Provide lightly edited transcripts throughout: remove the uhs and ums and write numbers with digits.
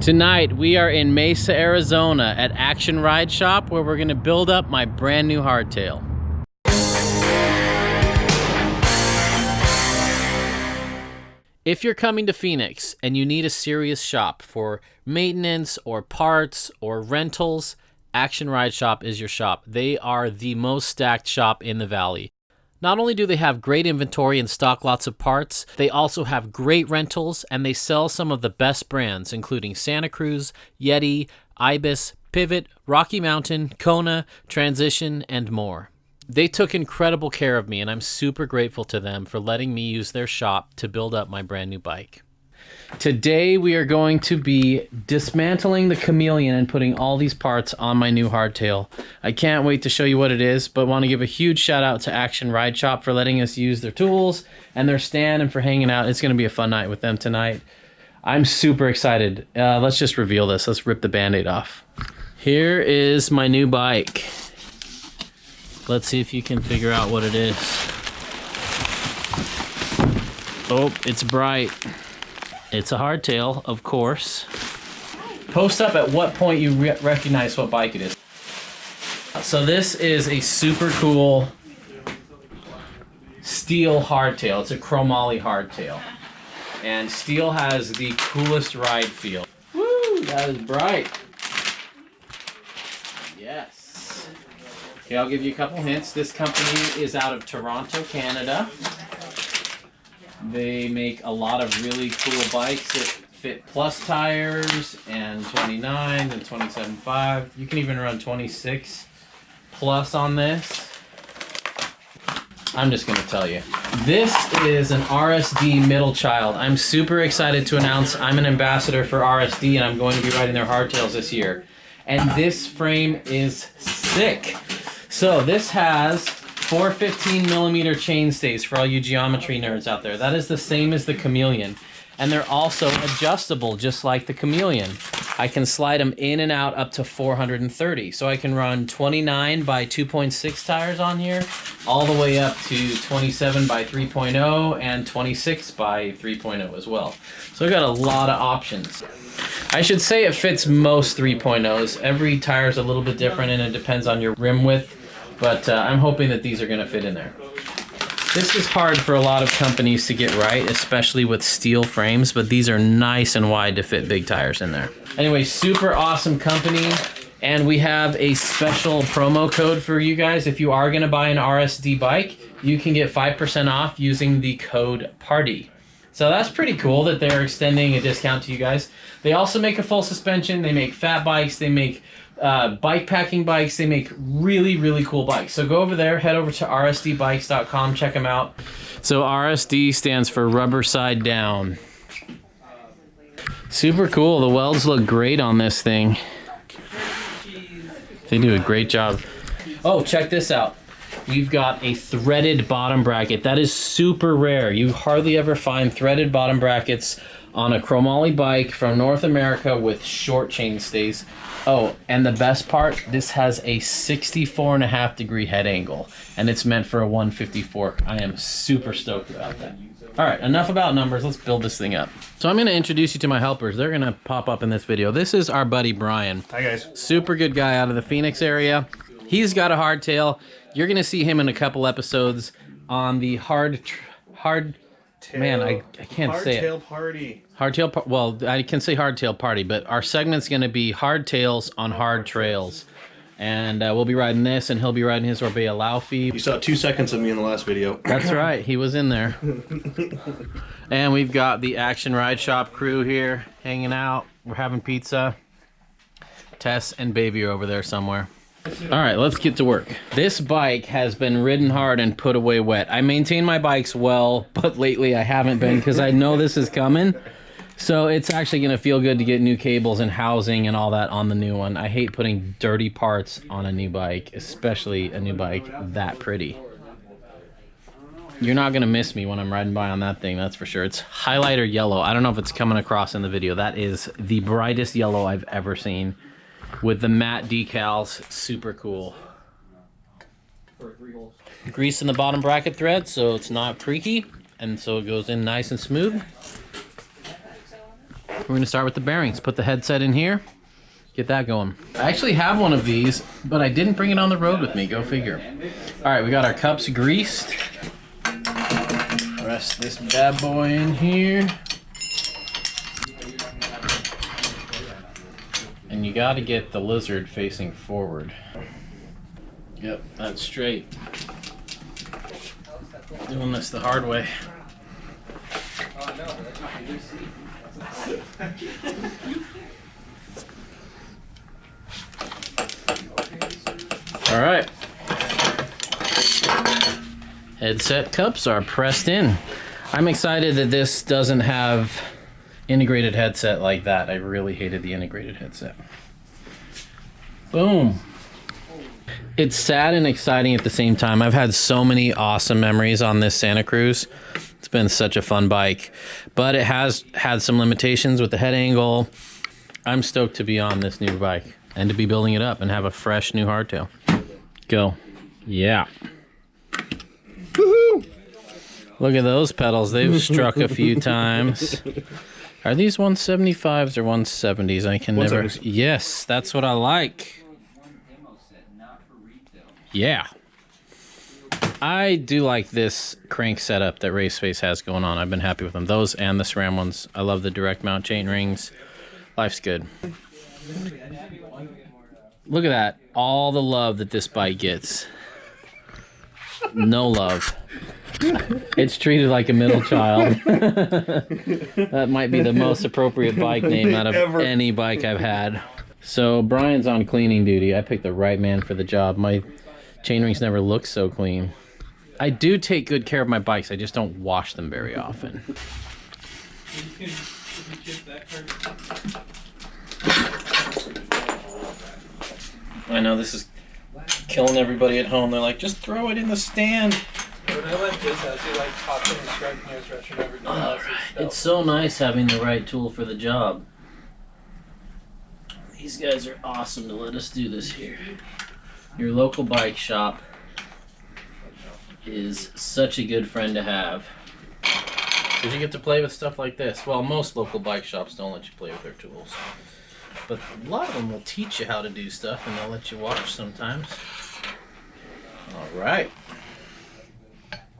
Tonight we are in Mesa, Arizona at Action Ride Shop where we're gonna build up my brand new hardtail. If you're coming to Phoenix and you need a serious shop for maintenance or parts or rentals, Action Ride Shop is your shop. They are the most stacked shop in the valley. Not only do they have great inventory and stock lots of parts, they also have great rentals and they sell some of the best brands, including Santa Cruz, Yeti, Ibis, Pivot, Rocky Mountain, Kona, Transition, and more. They took incredible care of me and I'm super grateful to them for letting me use their shop to build up my brand new bike. Today we are going to be dismantling the Chameleon and putting all these parts on my new hardtail. I can't wait to show you what it is, but want to give a huge shout out to Action Ride Shop for letting us use their tools and their stand and for hanging out. It's going to be a fun night with them tonight. I'm super excited. Let's just reveal this. Let's rip the Band-Aid off. Here is my new bike. Let's see if you can figure out what it is. Oh, it's bright. It's a hardtail, of course. Post up at what point you recognize what bike it is. So this is a super cool steel hardtail. It's a chromoly hardtail. And steel has the coolest ride feel. Woo, that is bright. Yes. Okay, I'll give you a couple hints. This company is out of Toronto, Canada. They make a lot of really cool bikes that fit plus tires and 29s and 27.5. You can even run 26 plus on this. I'm just going to tell you. This is an RSD middle child. I'm super excited to announce I'm an ambassador for RSD and I'm going to be riding their hardtails this year. And this frame is sick. So this has 4 15mm chain stays for all you geometry nerds out there. That is the same as the Chameleon. And they're also adjustable, just like the Chameleon. I can slide them in and out up to 430. So I can run 29 by 2.6 tires on here, all the way up to 27 by 3.0 and 26 by 3.0 as well. So I've got a lot of options. I should say it fits most 3.0s. Every tire is a little bit different and it depends on your rim width. But I'm hoping that these are going to fit in there. This is hard for a lot of companies to get right, especially with steel frames, but these are nice and wide to fit big tires in there. Anyway, super awesome company, and we have a special promo code for you guys. If you are going to buy an RSD bike, you can get 5% off using the code PARTY. So that's pretty cool that they're extending a discount to you guys. They also make a full suspension, they make fat bikes, they make bike packing bikes. They make really, really cool bikes. So go over there, head over to rsdbikes.com, check them out. So RSD stands for rubber side down. Super cool. The welds look great on this thing. They do a great job. Oh, check this out. We've got a threaded bottom bracket. That is super rare. You hardly ever find threaded bottom brackets on a chromoly bike from North America with short chain stays. Oh, and the best part, this has a 64.5 degree head angle, and it's meant for a 150 fork. I am super stoked about that. All right, enough about numbers. Let's build this thing up. So I'm going to introduce you to my helpers. They're going to pop up in this video. This is our buddy Brian. Hi, guys. Super good guy out of the Phoenix area. He's got a hardtail. You're going to see him in a couple episodes on the Man, I can't say it. Hardtail party. Well, I can say hardtail party, but our segment's going to be hardtails on hard trails. And we'll be riding this, and he'll be riding his Orbea Laufey. You saw 2 seconds of me in the last video. That's right. He was in there. And we've got the Action Ride Shop crew here hanging out. We're having pizza. Tess and Baby are over there somewhere. All right, let's get to work. This bike has been ridden hard and put away wet. I maintain my bikes well, but lately I haven't been because I know this is coming. So it's actually going to feel good to get new cables and housing and all that on the new one. I hate putting dirty parts on a new bike, especially a new bike that pretty. You're not going to miss me when I'm riding by on that thing, that's for sure. It's highlighter yellow. I don't know if it's coming across in the video. That is the brightest yellow I've ever seen. With the matte decals, super cool. Grease in the bottom bracket thread so it's not creaky, and so it goes in nice and smooth. We're gonna start with the bearings. Put the headset in here, get that going. I actually have one of these, but I didn't bring it on the road with me, go figure. All right, we got our cups greased. Rest this bad boy in here. And you gotta get the lizard facing forward. Yep, that's straight. Doing this the hard way. All right. Headset cups are pressed in. I'm excited that this doesn't have integrated headset like that. I really hated the integrated headset. Boom. It's sad and exciting at the same time. I've had so many awesome memories on this Santa Cruz. It's been such a fun bike, but it has had some limitations with the head angle. I'm stoked to be on this new bike and to be building it up and have a fresh new hardtail. Go. Yeah. Woohoo! Look at those pedals. They've struck a few times. Are these 175s or 170s? I can never... Yes, that's what I like. Yeah. I do like this crank setup that Race Face has going on. I've been happy with them. Those and the SRAM ones. I love the direct mount chain rings. Life's good. Look at that. All the love that this bike gets. No love. It's treated like a middle child. That might be the most appropriate bike name out of any bike I've had. So Brian's on cleaning duty. I picked the right man for the job. My chainrings never look so clean. I do take good care of my bikes. I just don't wash them very often. I know this is killing everybody at home. They're like, just throw it in the stand. When I like this, I see like pops in and strike near stretching everything else. It's so nice having the right tool for the job. These guys are awesome to let us do this here. Your local bike shop is such a good friend to have. Because you get to play with stuff like this. Well, most local bike shops don't let you play with their tools. But a lot of them will teach you how to do stuff and they'll let you watch sometimes. Alright.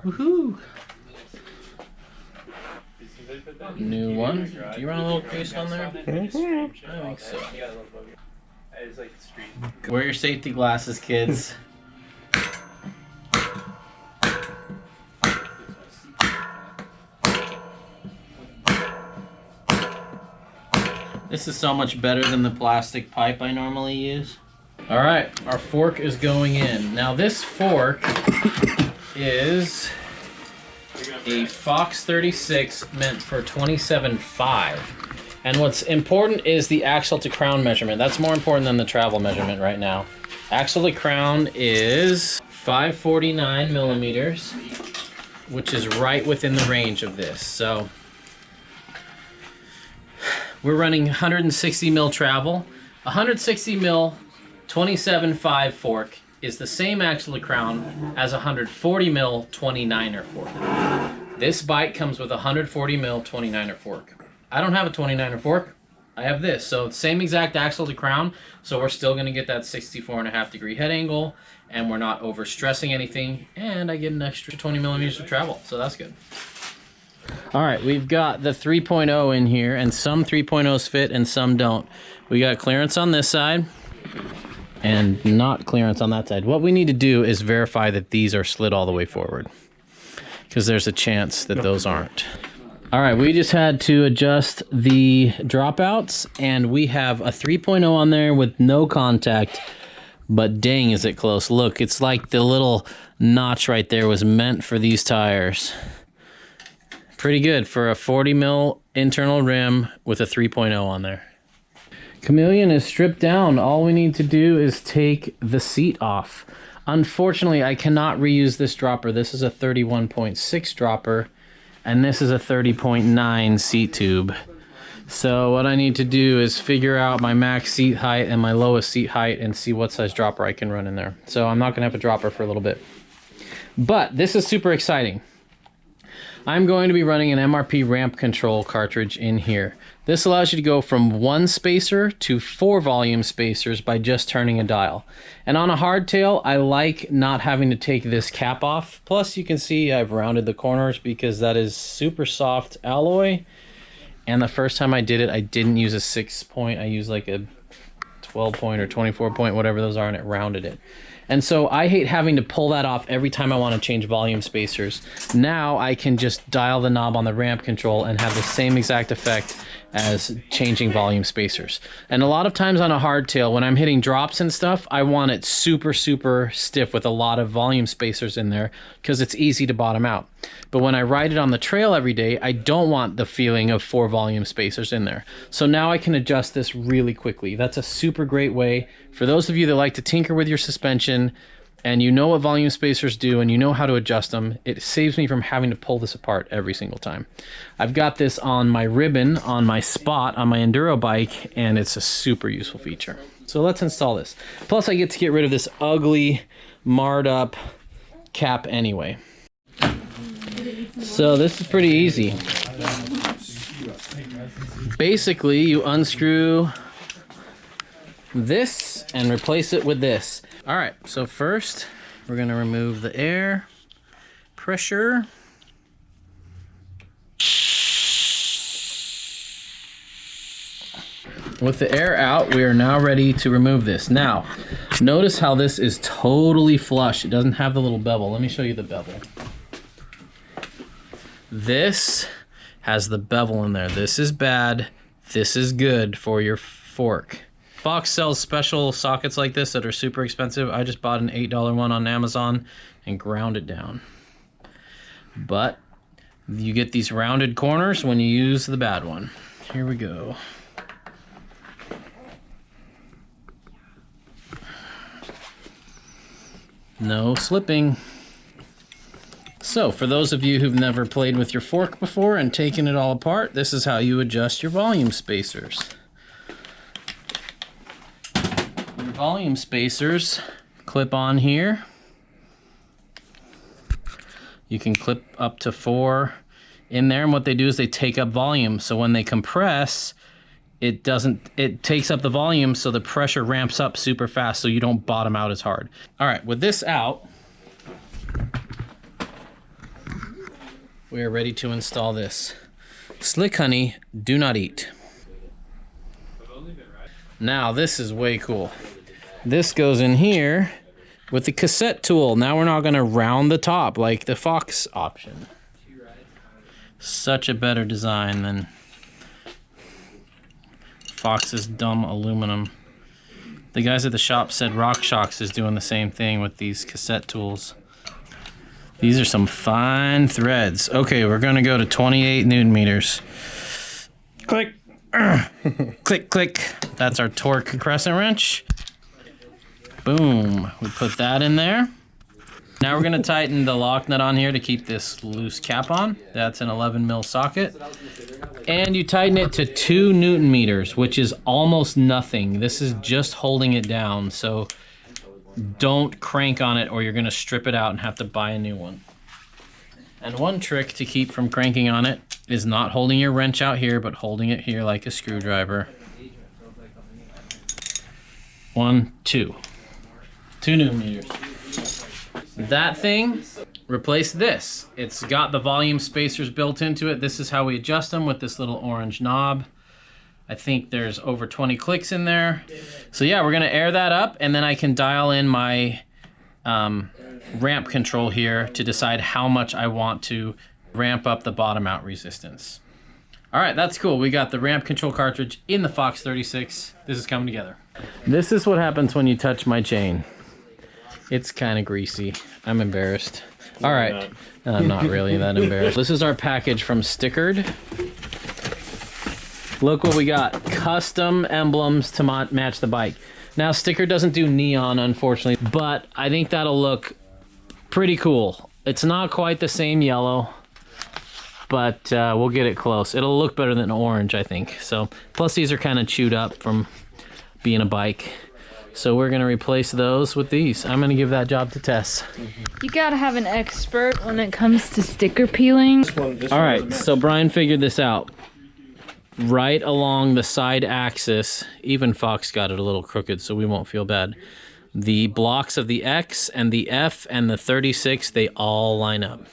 Woohoo! New one. Do you run a little grease on there? I think so. Wear your safety glasses, kids. This is so much better than the plastic pipe I normally use. All right, our fork is going in. Now this fork is a Fox 36 meant for 27.5. And what's important is the axle to crown measurement. That's more important than the travel measurement right now. Axle to crown is 549 millimeters, which is right within the range of this. So we're running 160 mil travel. 160 mil 27.5 fork is the same axle to crown as 140 mil 29er fork. This bike comes with a 140 mil 29er fork. I don't have a 29er fork. I have this. So it's same exact axle to crown. So we're still gonna get that 64.5 degree head angle and we're not over stressing anything. And I get an extra 20 millimeters of travel. So that's good. All right, we've got the 3.0 in here and some 3.0s fit and some don't. We got clearance on this side and not clearance on that side. What we need to do is verify that these are slid all the way forward because there's a chance that those aren't. All right, we just had to adjust the dropouts and we have a 3.0 on there with no contact, but dang, is it close. Look, it's like the little notch right there was meant for these tires. Pretty good for a 40 mil internal rim with a 3.0 on there. Chameleon is stripped down. All we need to do is take the seat off. Unfortunately, I cannot reuse this dropper. This is a 31.6 dropper, and this is a 30.9 seat tube. So what I need to do is figure out my max seat height and my lowest seat height and see what size dropper I can run in there. So I'm not gonna have a dropper for a little bit. But this is super exciting. I'm going to be running an MRP ramp control cartridge in here. This allows you to go from 1 spacer to 4 volume spacers by just turning a dial. And on a hardtail, I like not having to take this cap off. Plus, you can see I've rounded the corners because that is super soft alloy. And the first time I did it, I didn't use a 6 point. I used like a 12 point or 24 point, whatever those are, and it rounded it. And so I hate having to pull that off every time I want to change volume spacers. Now I can just dial the knob on the ramp control and have the same exact effect as changing volume spacers. And a lot of times on a hardtail, when I'm hitting drops and stuff, I want it super, super stiff with a lot of volume spacers in there because it's easy to bottom out. But when I ride it on the trail every day, I don't want the feeling of 4 volume spacers in there. So now I can adjust this really quickly. That's a super great way for those of you that like to tinker with your suspension and you know what volume spacers do and you know how to adjust them. It saves me from having to pull this apart every single time. I've got this on my ribbon on my Spot on my enduro bike, and it's a super useful feature. So let's install this. Plus I get to get rid of this ugly marred up cap anyway. So this is pretty easy. Basically you unscrew this and replace it with this. All right, so first we're gonna remove the air pressure. With the air out, we are now ready to remove this. Now, notice how this is totally flush. It doesn't have the little bevel. Let me show you the bevel. This has the bevel in there. This is bad. This is good for your fork. Fox sells special sockets like this that are super expensive. I just bought an $8 one on Amazon and ground it down. But you get these rounded corners when you use the bad one. Here we go. No slipping. So for those of you who've never played with your fork before and taken it all apart, this is how you adjust your volume spacers. Your volume spacers clip on here. You can clip up to 4 in there, and what they do is they take up volume. So when they compress, it takes up the volume, so the pressure ramps up super fast so you don't bottom out as hard. All right, with this out, we are ready to install this. Slick honey, do not eat. Now this is way cool. This goes in here with the cassette tool. Now we're not gonna round the top like the Fox option. Such a better design than Fox's dumb aluminum. The guys at the shop said RockShox is doing the same thing with these cassette tools. These are some fine threads. Okay, we're gonna go to 28 Newton meters. Click. Click, click. That's our torque crescent wrench. Boom. We put that in there. Now we're gonna tighten the lock nut on here to keep this loose cap on. That's an 11 mil socket. And you tighten it to 2 Newton meters, which is almost nothing. This is just holding it down, so don't crank on it or you're gonna strip it out and have to buy a new one. And one trick to keep from cranking on it is not holding your wrench out here, but holding it here like a screwdriver. 1, 2. 2 Newton meters. That thing, replace this. It's got the volume spacers built into it. This is how we adjust them with this little orange knob. I think there's over 20 clicks in there. So yeah, we're gonna air that up and then I can dial in my ramp control here to decide how much I want to ramp up the bottom out resistance. All right, that's cool. We got the ramp control cartridge in the Fox 36. This is coming together. This is what happens when you touch my chain. It's kind of greasy. I'm embarrassed. All right, I'm not really that embarrassed. This is our package from Stickered. Look what we got. Custom emblems to match the bike. Now, Sticker doesn't do neon, unfortunately, but I think that'll look pretty cool. It's not quite the same yellow, but we'll get it close. It'll look better than orange, I think. So, plus these are kind of chewed up from being a bike. So we're gonna replace those with these. I'm gonna give that job to Tess. You gotta have an expert when it comes to sticker peeling. All right, so Brian figured this out. right along the side axis. Even Fox got it a little crooked, so we won't feel bad. The blocks of the X and the F and the 36, they all line up.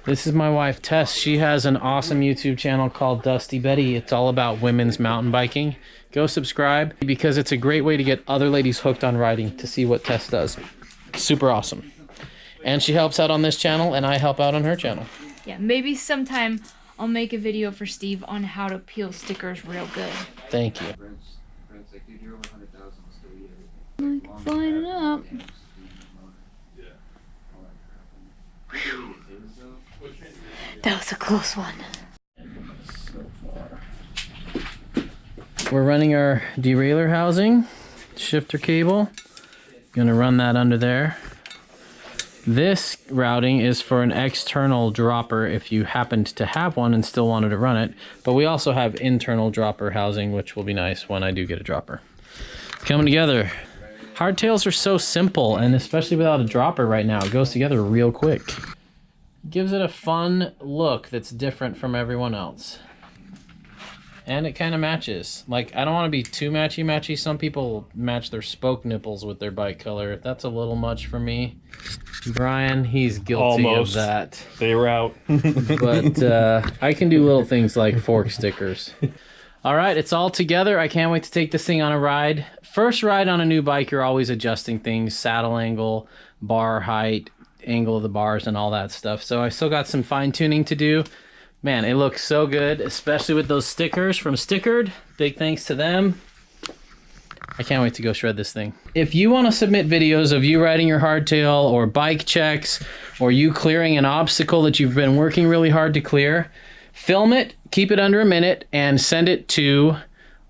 This is my wife, Tess. She has an awesome YouTube channel called Dusty Betty. It's all about women's mountain biking. Go subscribe because it's a great way to get other ladies hooked on riding to see what Tess does. Super awesome. And she helps out on this channel and I help out on her channel. Yeah, maybe sometime I'll make a video for Steve on how to peel stickers real good. Thank you. Like flying it up. Whew. That was a close one. We're running our derailleur housing, shifter cable. Gonna run that under there. This routing is for an external dropper if you happened to have one and still wanted to run it. But we also have internal dropper housing, which will be nice when I do get a dropper. It's coming together. Hardtails are so simple, and especially without a dropper right now, it goes together real quick. Gives it a fun look that's different from everyone else. And it kind of matches. Like, I don't want to be too matchy-matchy. Some people match their spoke nipples with their bike color. That's a little much for me. Brian, he's guilty of that. They were out. But I can do little things like fork stickers. All right, it's all together. I can't wait to take this thing on a ride. First ride on a new bike, you're always adjusting things, saddle angle, bar height, angle of the bars, and all that stuff. So I still got some fine tuning to do. Man, it looks so good, especially with those stickers from Stickered. Big thanks to them. I can't wait to go shred this thing. If you want to submit videos of you riding your hardtail or bike checks or you clearing an obstacle that you've been working really hard to clear, film it, keep it under a minute, and send it to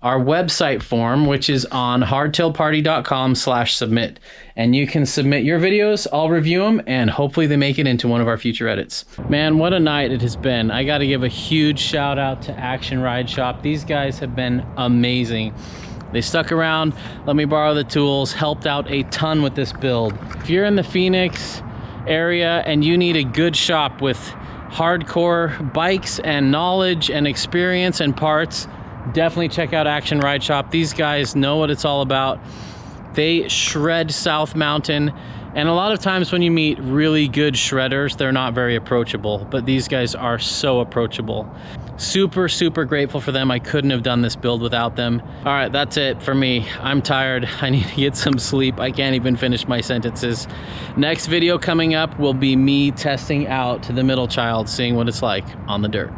our website form, which is on hardtailparty.com/submit. And you can submit your videos, I'll review them, and hopefully they make it into one of our future edits. Man, what a night it has been. I gotta give a huge shout out to Action Ride Shop. These guys have been amazing. They stuck around, let me borrow the tools, helped out a ton with this build. If you're in the Phoenix area and you need a good shop with hardcore bikes and knowledge and experience and parts, definitely check out Action Ride Shop. These guys know what it's all about. They shred South Mountain, and a lot of times when you meet really good shredders, they're not very approachable, but these guys are so approachable. Super, super grateful for them. I couldn't have done this build without them. All right, that's it for me. I'm tired. I need to get some sleep. I can't even finish my sentences. Next video coming up will be me testing out the middle child, seeing what it's like on the dirt.